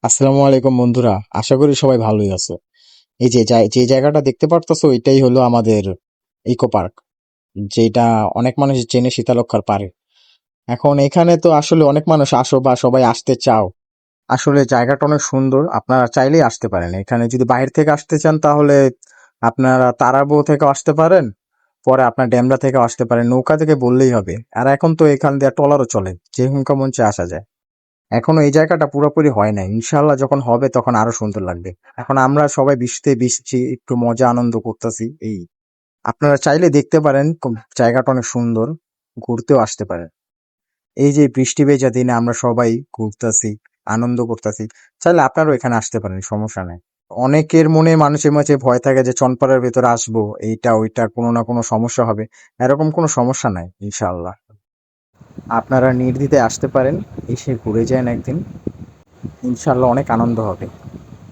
আসসালামু আলাইকুম বন্ধুরা, আশা করি সবাই ভালোই আছে। এই যে জায়গাটা দেখতে পারতেছো, এটাই হলো আমাদের ইকো পার্ক, যেটা অনেক মানুষ চেনে শীতলক্ষার পারে। এখন এখানে তো আসলে অনেক মানুষ আসো বা সবাই আসতে চাও। আসলে জায়গাটা অনেক সুন্দর, আপনারা চাইলেই আসতে পারেন। এখানে যদি বাইরে থেকে আসতে চান তাহলে আপনারা তারাবো থেকে আসতে পারেন, পরে আপনার ডেমরা থেকে আসতে পারেন, নৌকা থেকে বললেই হবে। আর এখন তো এখান দিয়ে ট্রলারও চলে, যে হুমকা মঞ্চে আসা যায়। এখনো এই জায়গাটা পুরোপুরি হয় নাই, ইনশাল্লাহ যখন হবে তখন আরো সুন্দর লাগবে। এখন আমরা সবাই বৃষ্টিতে ভিজছি, একটু মজা আনন্দ করতেছি এই। আপনারা চাইলে দেখতে পারেন, জায়গাটা অনেক সুন্দর, ঘুরতেও আসতে পারেন। এই যে বৃষ্টি ভেজা দিনে আমরা সবাই ঘুরতেছি, আনন্দ করতেছি। চাইলে আপনারাও এখানে আসতে পারেন, সমস্যা নাই। অনেকের মনে মানুষের মাঝে ভয় থাকে যে চনপাড়ার ভেতরে আসবো, এইটা ওইটা কোনো না কোনো সমস্যা হবে। এরকম কোনো সমস্যা নাই, ইনশাআল্লাহ। আপনারা নির্দ্বিধায় আসতে পারেন, এসে ঘুরে যান একদিন, ইনশাল্লাহ অনেক আনন্দ হবে।